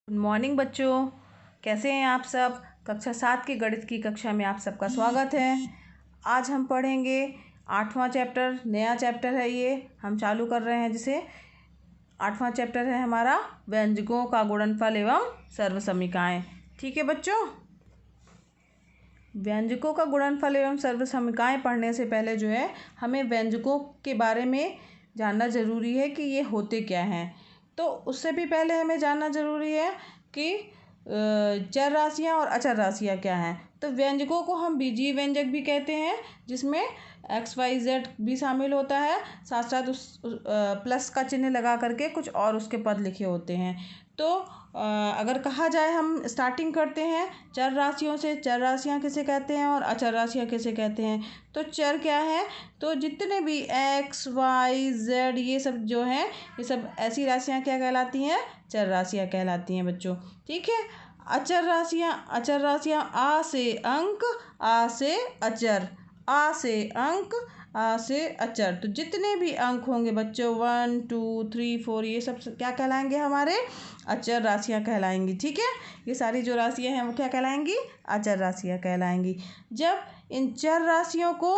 Good morning बच्चों, कैसे हैं आप सब। कक्षा 7 की गणित की कक्षा में आप सबका स्वागत है। आज हम पढ़ेंगे 8वां चैप्टर, नया चैप्टर है ये, हम चालू कर रहे हैं जिसे 8वां चैप्टर है हमारा व्यंजकों का गुणनफल एवं सर्वसमीकाएं। ठीक है बच्चों, व्यंजकों का गुणनफल एवं सर्वसमीकाएं पढ़ने से पहले जो है हमें व्यंजकों के बारे में जानना ज़रूरी है कि ये होते क्या हैं। तो उससे भी पहले हमें जानना ज़रूरी है कि चर राशियाँ और अचर राशियाँ क्या हैं। तो व्यंजकों को हम बीजीय व्यंजक भी कहते हैं, जिसमें XYZ भी शामिल होता है, साथ साथ उस प्लस का चिन्ह लगा करके कुछ और उसके पद लिखे होते हैं। तो अगर कहा जाए, हम स्टार्टिंग करते हैं चर राशियों से। चर राशियाँ किसे कहते हैं और अचर राशियाँ किसे कहते हैं। तो चर क्या है, तो जितने भी XYZ ये सब जो हैं, ये सब ऐसी राशियाँ क्या कहलाती हैं, चर राशियाँ कहलाती हैं बच्चों। ठीक है। अचर राशियाँ आ से अंक, आ से अचर, आ से अंक, आ से अचर। तो जितने भी अंक होंगे बच्चों 1 2 3 4 ये सब क्या कहलाएंगे, हमारे अचर राशियाँ कहलाएंगी। ठीक है, ये सारी जो राशियाँ हैं वो क्या कहलाएंगी, अचर राशियाँ कहलाएंगी। जब इन चर राशियों को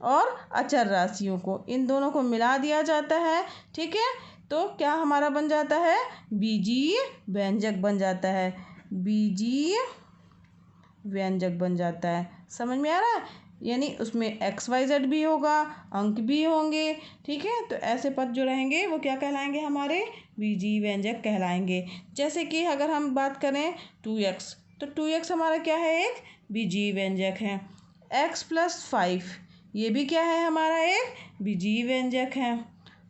और अचर राशियों को, इन दोनों को मिला दिया जाता है, ठीक है, तो क्या हमारा बन जाता है, बीजीय व्यंजक बन जाता है, बीजीय व्यंजक बन जाता है। समझ में आ रहा है, यानी उसमें XYZ भी होगा, अंक भी होंगे। ठीक है, तो ऐसे पद जो रहेंगे वो क्या कहलाएंगे, हमारे बीजीय व्यंजक कहलाएंगे। जैसे कि अगर हम बात करें 2x, तो 2x हमारा क्या है, एक बीजीय व्यंजक है। x + 5 ये भी क्या है, हमारा एक बीजीय व्यंजक है।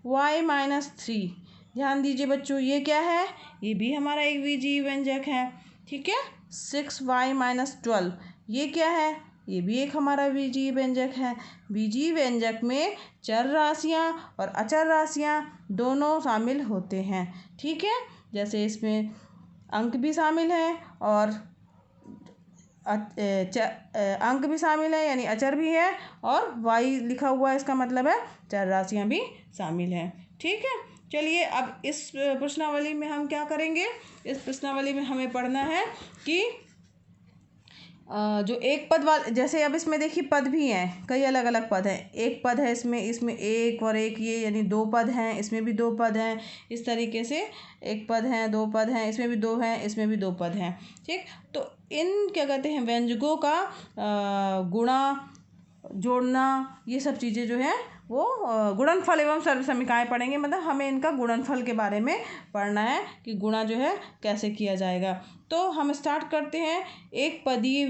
y - 3 ध्यान दीजिए बच्चों, ये क्या है, ये भी हमारा एक बीजीय व्यंजक है। ठीक है। 6y - 12 ये क्या है, ये भी एक हमारा बीजीय व्यंजक है। बीजीय व्यंजक में चर राशियाँ और अचर राशियाँ दोनों शामिल होते हैं। ठीक है, जैसे इसमें अंक भी शामिल हैं और अंक भी शामिल है, यानी अचर भी है, और y लिखा हुआ है, इसका मतलब है चर राशियाँ भी शामिल हैं। ठीक है, चलिए अब इस प्रश्नावली में हम क्या करेंगे, इस प्रश्नावली में हमें पढ़ना है कि जो एक पद वाले, जैसे अब इसमें देखिए पद भी हैं, कई अलग अलग पद हैं। एक पद है इसमें एक और एक, ये यानी 2 पद हैं, इसमें भी 2 पद हैं। इस तरीके से एक पद हैं, 2 पद हैं, इसमें भी 2 हैं, इसमें भी 2 पद हैं। ठीक, तो इन क्या कहते हैं, व्यंजकों का गुणा, जोड़ना, ये सब चीज़ें जो हैं वो गुणनफल एवं सर्वसमीकाएं पढ़ेंगे। मतलब हमें इनका गुणनफल के बारे में पढ़ना है कि गुणा जो है कैसे किया जाएगा। तो हम स्टार्ट करते हैं एक पदीय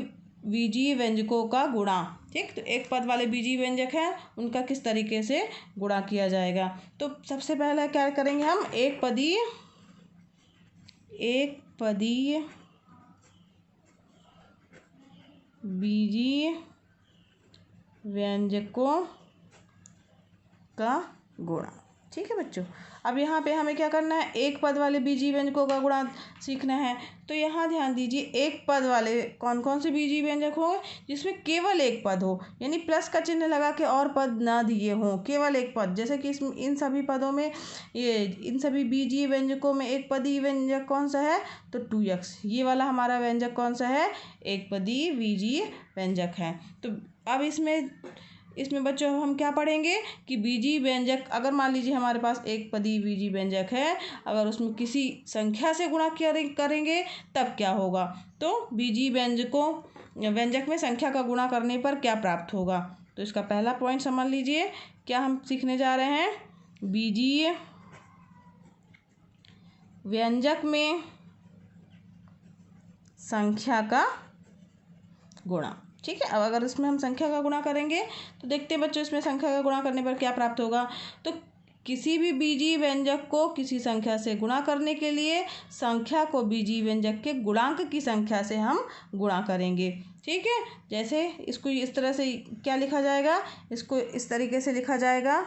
बीजीय व्यंजकों का गुणा। ठीक, तो एक पद वाले बीजीय व्यंजक हैं, उनका किस तरीके से गुणा किया जाएगा। तो सबसे पहले क्या करेंगे हम, एक पदीय बीजीय व्यंजकों का गुणा। ठीक है बच्चों, अब यहाँ पे हमें क्या करना है, एक पद वाले बीजीय व्यंजकों का गुणा सीखना है। तो यहाँ ध्यान दीजिए, एक पद वाले कौन कौन से बीजीय व्यंजक हो, जिसमें केवल एक पद हो, यानी प्लस का चिन्ह लगा के और पद ना दिए हों, केवल एक पद। जैसे कि इसमें इन सभी पदों में, इन सभी बीजीय व्यंजकों में एक पदीय व्यंजक कौन सा है, तो 2x, ये वाला हमारा व्यंजक कौन सा है, एक पदीय बीजीय व्यंजक है। तो अब इसमें बच्चों हम क्या पढ़ेंगे कि बीजीय व्यंजक, अगर मान लीजिए हमारे पास एक पदीय बीजीय व्यंजक है, अगर उसमें किसी संख्या से गुणा करेंगे तब क्या होगा। तो बीजीय व्यंजक में संख्या का गुणा करने पर क्या प्राप्त होगा। तो इसका पहला पॉइंट समझ लीजिए, क्या हम सीखने जा रहे हैं, बीजीय व्यंजक में संख्या का गुणा। ठीक है, अब अगर इसमें हम संख्या का गुणा करेंगे तो देखते हैं बच्चों, इसमें संख्या का गुणा करने पर क्या प्राप्त होगा। तो किसी भी बीजीय व्यंजक को किसी संख्या से गुणा करने के लिए संख्या को बीजीय व्यंजक के गुणांक की संख्या से हम गुणा करेंगे। ठीक है, जैसे इसको इस तरह से क्या लिखा जाएगा, इसको इस तरीके से लिखा जाएगा।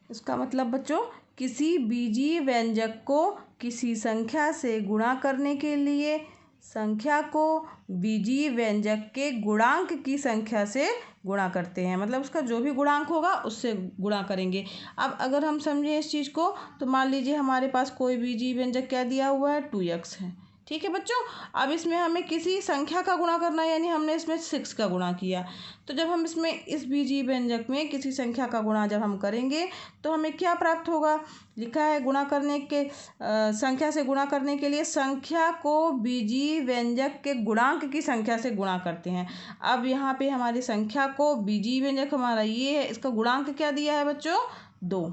इसका मतलब बच्चों, किसी बीजीय व्यंजक को किसी संख्या से गुणा करने के लिए संख्या को बीजीय व्यंजक के गुणांक की संख्या से गुणा करते हैं, मतलब उसका जो भी गुणांक होगा उससे गुणा करेंगे। अब अगर हम समझें इस चीज़ को, तो मान लीजिए हमारे पास कोई बीजीय व्यंजक क्या दिया हुआ है, 2x है। ठीक है बच्चों, अब इसमें हमें किसी संख्या का गुणा करना है, यानी हमने इसमें 6 का गुणा किया। तो जब हम इसमें इस बीजीय व्यंजक में किसी संख्या का गुणा जब हम करेंगे तो हमें क्या प्राप्त होगा, लिखा है गुणा करने के संख्या से गुणा करने के लिए संख्या को बीजीय व्यंजक के गुणांक की संख्या से गुणा करते हैं। अब यहाँ पे हमारी संख्या को बीजीय व्यंजक हमारा ये है, इसका गुणांक क्या दिया है बच्चों, 2।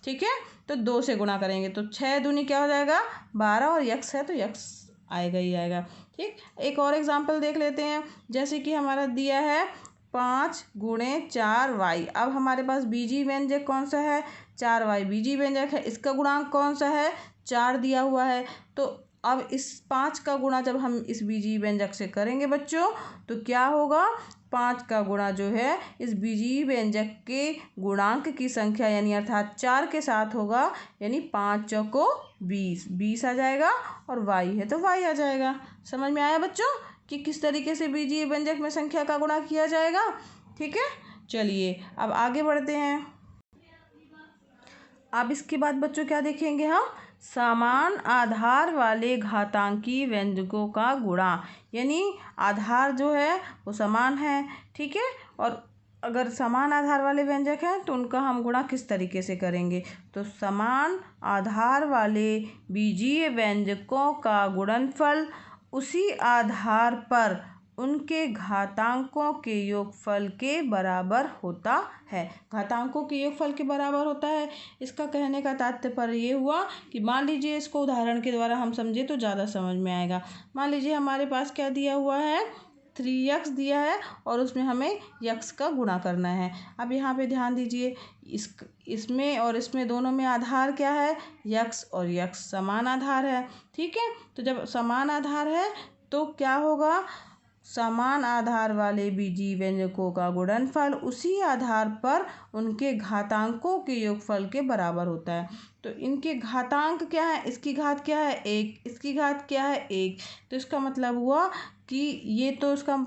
ठीक है, तो 2 से गुणा करेंगे तो 6 दूनी क्या हो जाएगा, 12, और यक्स है तो यक्स आएगा ही आएगा। ठीक, एक और एग्जाम्पल देख लेते हैं। जैसे कि हमारा दिया है 5 × 4y। अब हमारे पास बीजीय व्यंजक कौन सा है, 4y बीजीय व्यंजक है, इसका गुणांक कौन सा है, 4 दिया हुआ है। तो अब इस 5 का गुणा जब हम इस बीजीय व्यंजक से करेंगे बच्चों, तो क्या होगा, 5 का गुणा जो है इस बीजीय व्यंजक के गुणांक की संख्या यानी अर्थात 4 के साथ होगा, यानी 5 चौको 20, 20 आ जाएगा, और y है तो y आ जाएगा। समझ में आया बच्चों कि किस तरीके से बीजीय व्यंजक में संख्या का गुणा किया जाएगा। ठीक है, चलिए अब आगे बढ़ते हैं। अब इसके बाद बच्चों क्या देखेंगे हम, समान आधार वाले घातांकी व्यंजकों का गुणा, यानी आधार जो है वो समान है। ठीक है, और अगर समान आधार वाले व्यंजक हैं तो उनका हम गुणा किस तरीके से करेंगे, तो समान आधार वाले बीजीय व्यंजकों का गुणनफल उसी आधार पर उनके घातांकों के योगफल के बराबर होता है। घातांकों के योगफल के बराबर होता है, इसका कहने का तात्पर्य ये हुआ कि मान लीजिए इसको उदाहरण के द्वारा हम समझे तो ज़्यादा समझ में आएगा। मान लीजिए हमारे पास क्या दिया हुआ है, 3x दिया है और उसमें हमें x का गुणा करना है। अब यहाँ पे ध्यान दीजिए, इसमें और इसमें दोनों में आधार क्या है, x, और x समान आधार है। ठीक है, तो जब समान आधार है तो क्या होगा, समान आधार वाले बीजीय व्यंजकों का गुणनफल उसी आधार पर उनके घातांकों के योगफल के बराबर होता है। तो इनके घातांक क्या है, इसकी घात क्या है 1, इसकी घात क्या है 1, तो इसका मतलब हुआ कि ये तो इसका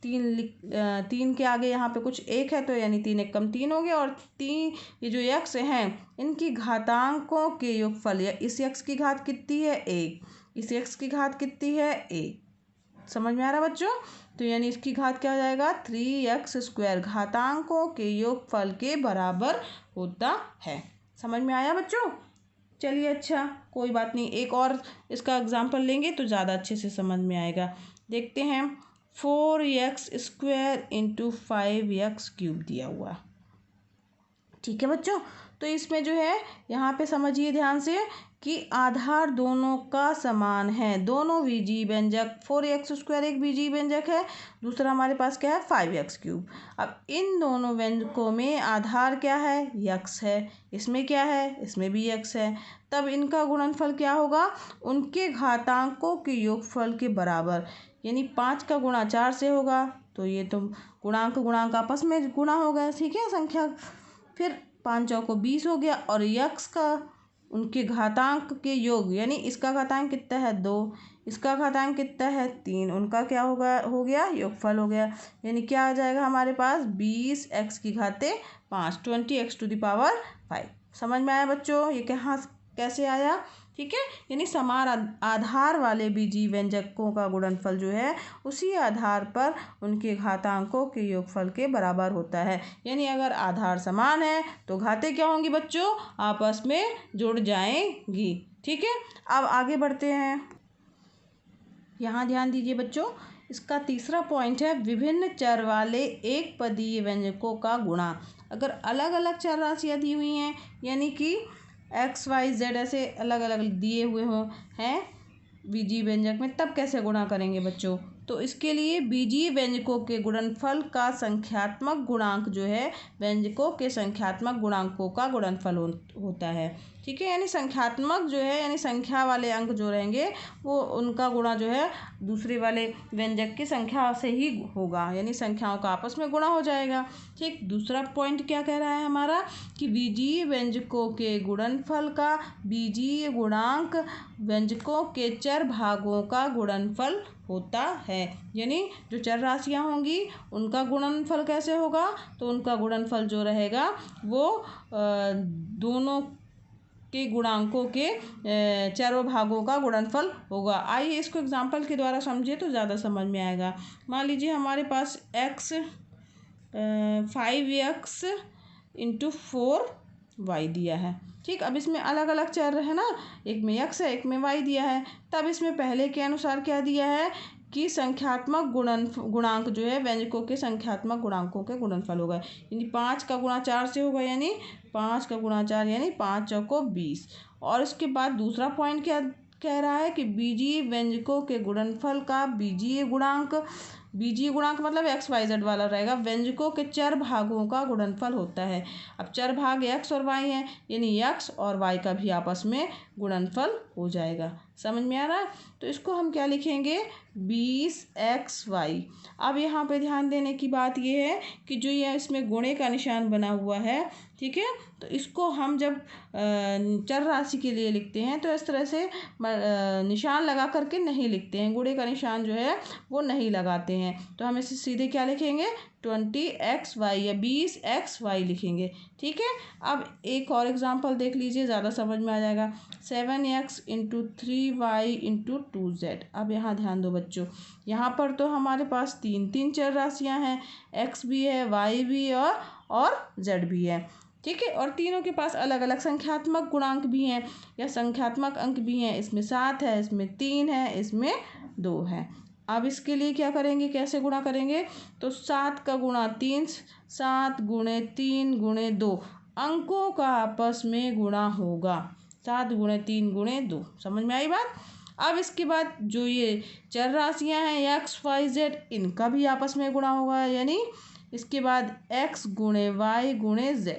3 के आगे यहाँ पे कुछ 1 है, तो यानी 3 × 1 = 3 हो गया, और 3 ये जो x हैं इनकी घातांकों के योगफल, या इस x की घात कितनी है 1, इस x की घात कितनी है 1। समझ में आ रहा बच्चों, तो यानी इसकी घात क्या हो जाएगा, 3x² घातांकों के योगफल के बराबर होता है। समझ में आया बच्चों, चलिए अच्छा कोई बात नहीं, एक और इसका एग्जाम्पल लेंगे तो ज़्यादा अच्छे से समझ में आएगा। देखते हैं, 4x² × 5x³ दिया हुआ। ठीक है बच्चों, तो इसमें जो है यहाँ पे समझिए ध्यान से कि आधार दोनों का समान है। दोनों बीजीय व्यंजक, 4x² एक बीजीय व्यंजक है, दूसरा हमारे पास क्या है 5x³। अब इन दोनों व्यंजकों में आधार क्या है, x है, इसमें क्या है, इसमें भी x है। तब इनका गुणनफल क्या होगा, उनके घातांकों के योगफल के बराबर, यानी 5 का गुणा 4 से होगा, तो ये तो गुणांक आपस में गुणा हो गया। ठीक है, संख्या फिर 5 चौको 20 हो गया, और यक्स का उनके घातांक के योग, यानी इसका घातांक कितना है 2, इसका घातांक कितना है 3, उनका क्या होगा, हो गया योगफल हो गया। यानी क्या आ जाएगा हमारे पास 20x की घाते 5, 20x⁵। समझ में आया बच्चों, ये कहाँ कैसे आया। ठीक है, यानी समान आधार वाले बीजीय व्यंजकों का गुणनफल जो है उसी आधार पर उनके घातांकों के योगफल के बराबर होता है। यानी अगर आधार समान है तो घातें क्या होंगी बच्चों, आपस में जुड़ जाएंगी। ठीक है, अब आगे बढ़ते हैं। यहाँ ध्यान दीजिए बच्चों, इसका तीसरा पॉइंट है विभिन्न चर वाले एक पदीय व्यंजकों का गुणा। अगर अलग अलग चर राशियाँ दी हुई हैं, यानी कि x, y, z ऐसे अलग अलग दिए हुए हों हैं बीजीय व्यंजक में, तब कैसे गुणा करेंगे बच्चों, तो इसके लिए बीजीय व्यंजकों के गुणनफल का संख्यात्मक गुणांक जो है व्यंजकों के संख्यात्मक गुणांकों का गुणनफल होता है। ठीक है। यानी संख्यात्मक जो है यानी संख्या वाले अंक जो रहेंगे वो उनका गुणा जो है दूसरे वाले व्यंजक की संख्या से ही होगा, यानी संख्याओं का आपस में गुणा हो जाएगा। ठीक, दूसरा पॉइंट क्या कह रहा है हमारा कि बीजीय व्यंजकों के गुणनफल का बीजीय गुणांक व्यंजकों के चर भागों का गुणनफल होता है। यानी जो चर राशियाँ होंगी उनका गुणनफल कैसे होगा, तो उनका गुणनफल जो रहेगा वो दोनों के गुणांकों के चारों भागों का गुणनफल होगा। आइए इसको एग्जाम्पल के द्वारा समझिए तो ज़्यादा समझ में आएगा। मान लीजिए हमारे पास x 5x × 4y दिया है। ठीक, अब इसमें अलग अलग चर है ना, एक में x है एक में y दिया है। तब इसमें पहले के अनुसार क्या दिया है कि संख्यात्मक गुणांक जो है व्यंजकों के संख्यात्मक गुणांकों के गुणनफल होगा। यानी 5 का गुणा 4 से होगा, यानी 5 का गुणा 4 यानी 5 चौको 20। और इसके बाद दूसरा पॉइंट क्या कह रहा है कि बीजीय व्यंजकों के गुणनफल का बीजीय गुणांक मतलब एक्स वाई जेड वाला रहेगा, व्यंजकों के चर भागों का गुणनफल होता है। अब चर भाग एक्स और वाई हैं, यानी एक्स और वाई का भी आपस में गुणनफल हो जाएगा। समझ में आ रहा है? तो इसको हम क्या लिखेंगे 20xy। अब यहाँ पे ध्यान देने की बात ये है कि जो ये इसमें गुणे का निशान बना हुआ है, ठीक है, तो इसको हम जब चर राशि के लिए लिखते हैं तो इस तरह से निशान लगा करके नहीं लिखते हैं, गुणे का निशान जो है वो नहीं लगाते हैं। तो हम इसे सीधे क्या लिखेंगे 20xy या 20xy लिखेंगे। ठीक है, अब एक और एग्जांपल देख लीजिए, ज़्यादा समझ में आ जाएगा। 7x × 3y × 2z। अब यहाँ ध्यान दो बच्चों, यहाँ पर तो हमारे पास तीन चर राशियाँ हैं, x भी है y भी और z भी है। ठीक है, और तीनों के पास अलग अलग संख्यात्मक गुणांक भी हैं या संख्यात्मक अंक भी हैं। इसमें 7 है, इसमें 3 है, इसमें 2 है। अब इसके लिए क्या करेंगे, कैसे गुणा करेंगे, तो 7 का गुणा 3, 7 × 3 × 2 अंकों का आपस में गुणा होगा। 7 × 3 × 2। समझ में आई बात? अब इसके बाद जो ये चर राशियाँ हैं x y z, इनका भी आपस में गुणा होगा। यानी इसके बाद x × y × z,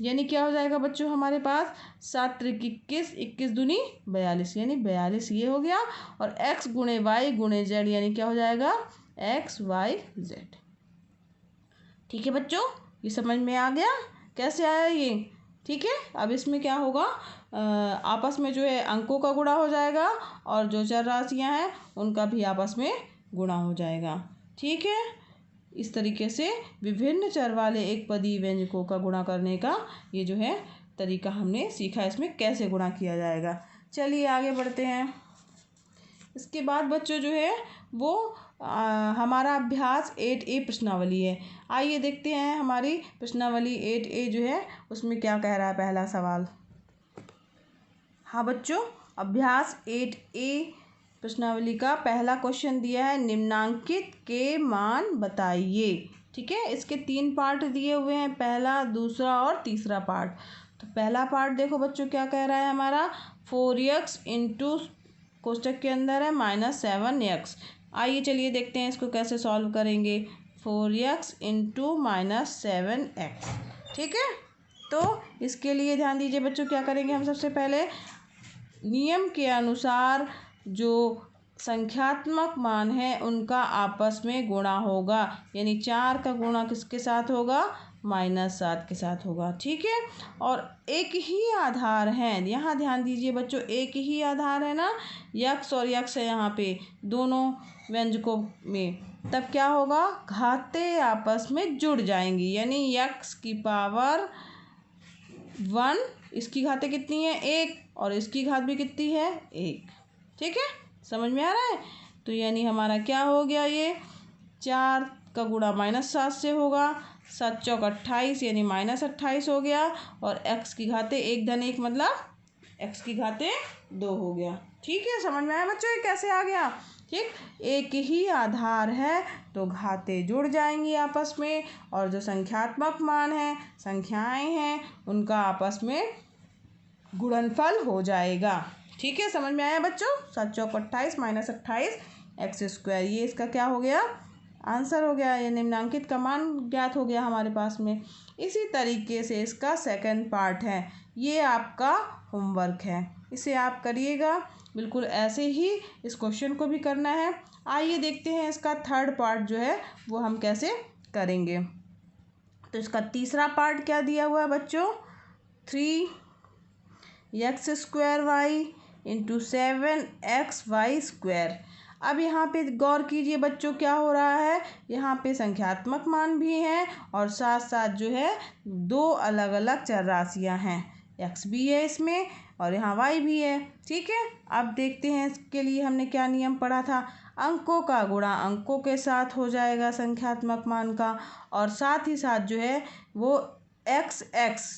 यानी क्या हो जाएगा बच्चों हमारे पास 7 × 21, 21 दूनी 42, यानी 42 ये हो गया। और x × y × z यानी क्या हो जाएगा x y z। ठीक है बच्चों, ये समझ में आ गया कैसे आया ये? ठीक है, अब इसमें क्या होगा आपस में जो है अंकों का गुणा हो जाएगा और जो चर राशियाँ हैं उनका भी आपस में गुणा हो जाएगा। ठीक है, इस तरीके से विभिन्न चर वाले एक पदी व्यंजकों का गुणा करने का ये जो है तरीका हमने सीखा, इसमें कैसे गुणा किया जाएगा। चलिए आगे बढ़ते हैं। इसके बाद बच्चों जो है वो हमारा अभ्यास 8A प्रश्नावली है। आइए देखते हैं हमारी प्रश्नावली 8A जो है उसमें क्या कह रहा है पहला सवाल। हाँ बच्चों, अभ्यास 8A प्रश्नावली का पहला क्वेश्चन दिया है, निम्नांकित के मान बताइए। ठीक है, इसके 3 पार्ट दिए हुए हैं, पहला, दूसरा और तीसरा पार्ट। तो पहला पार्ट देखो बच्चों क्या कह रहा है हमारा 4x × कोष्टक के अंदर है -7x। आइए चलिए देखते हैं इसको कैसे सॉल्व करेंगे। 4x × -7x। ठीक है, तो इसके लिए ध्यान दीजिए बच्चों, क्या करेंगे हम सबसे पहले नियम के अनुसार जो संख्यात्मक मान है उनका आपस में गुणा होगा। यानी 4 का गुणा किसके साथ होगा -7 के साथ होगा। ठीक है, और एक ही आधार है, यहाँ ध्यान दीजिए बच्चों, एक ही आधार है ना, यक्स और यक्स है यहाँ पे दोनों व्यंजकों में, तब क्या होगा घातें आपस में जुड़ जाएंगी। यानी x की पावर 1, इसकी घातें कितनी है 1 और इसकी घात भी कितनी है 1। ठीक है, समझ में आ रहा है? तो यानी हमारा क्या हो गया, ये 4 का गुणा -7 से होगा, 7 चौक 28 यानी -28 हो गया। और x की घातें 1 धन 1 मतलब x की घातें 2 हो गया। ठीक है, समझ में आया बच्चों ये कैसे आ गया? ठीक, एक ही आधार है तो घातें जुड़ जाएंगी आपस में, और जो संख्यात्मक मान है संख्याएं हैं उनका आपस में गुणनफल हो जाएगा। ठीक है, समझ में आया बच्चों? 7 चौक 28 -28 x², ये इसका क्या हो गया आंसर हो गया, ये निम्नांकित का मान ज्ञात हो गया हमारे पास में। इसी तरीके से इसका सेकंड पार्ट है, ये आपका होमवर्क है, इसे आप करिएगा। बिल्कुल ऐसे ही इस क्वेश्चन को भी करना है। आइए देखते हैं इसका थर्ड पार्ट जो है वो हम कैसे करेंगे। तो इसका तीसरा पार्ट क्या दिया हुआ है बच्चों, 3x² इंटू 7xy²। अब यहाँ पे गौर कीजिए बच्चों, क्या हो रहा है, यहाँ पे संख्यात्मक मान भी हैं और साथ साथ जो है दो अलग अलग चर राशियाँ हैं, x भी है इसमें और यहाँ y भी है। ठीक है, अब देखते हैं इसके लिए हमने क्या नियम पढ़ा था। अंकों का गुणा अंकों के साथ हो जाएगा संख्यात्मक मान का, और साथ ही साथ जो है वो x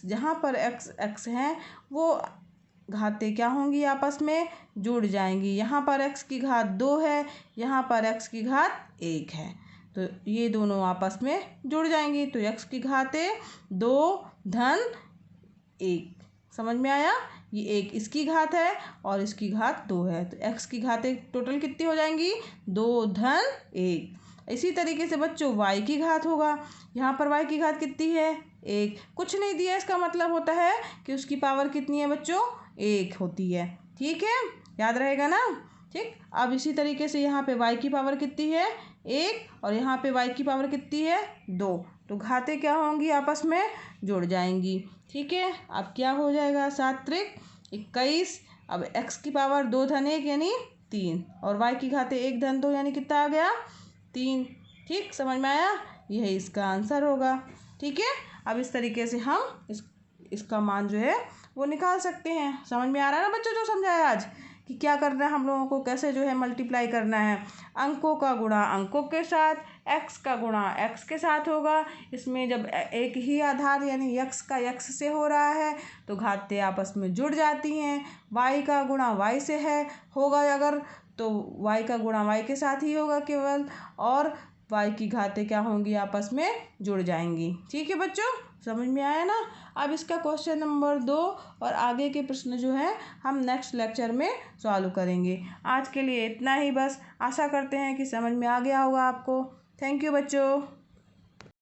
जहाँ पर x हैं वो घातें क्या होंगी, आपस में जुड़ जाएंगी। यहाँ पर x की घात 2 है, यहाँ पर x की घात 1 है, तो ये दोनों आपस में जुड़ जाएंगी। तो x की घातें 2 धन 1, समझ में आया। ये एक इसकी घात है और इसकी घात 2 है, तो x की घातें टोटल कितनी हो जाएंगी, 2 धन 1। इसी तरीके से बच्चों y की घात होगा, यहाँ पर y की घात कितनी है, 1। कुछ नहीं दिया, इसका मतलब होता है कि उसकी पावर कितनी है बच्चों, 1 होती है। ठीक है, याद रहेगा ना। ठीक, अब इसी तरीके से यहाँ पे y की पावर कितनी है, 1, और यहाँ पे y की पावर कितनी है, 2। तो घातें क्या होंगी, आपस में जुड़ जाएंगी। ठीक है, अब क्या हो जाएगा, 7 त्रिक 21। अब x की पावर 2 धन 1 यानी 3, और y की घातें 1 धन 2 यानी कितना आ गया, 3। ठीक, समझ में आया, यही इसका आंसर होगा। ठीक है, अब इस तरीके से हम इसका मान जो है वो निकाल सकते हैं। समझ में आ रहा है ना बच्चों जो समझाया आज, कि क्या करना है हम लोगों को, कैसे जो है मल्टीप्लाई करना है। अंकों का गुणा अंकों के साथ, x का गुणा x के साथ होगा। इसमें जब एक ही आधार यानी x का x से हो रहा है तो घातें आपस में जुड़ जाती हैं। y का गुणा y से है होगा अगर, तो y का गुणा y के साथ ही होगा केवल, और y की घातें क्या होंगी, आपस में जुड़ जाएंगी। ठीक है बच्चों, समझ में आया ना। अब इसका क्वेश्चन नंबर 2 और आगे के प्रश्न जो है हम नेक्स्ट लेक्चर में सॉल्व करेंगे। आज के लिए इतना ही बस, आशा करते हैं कि समझ में आ गया होगा आपको। थैंक यू बच्चों।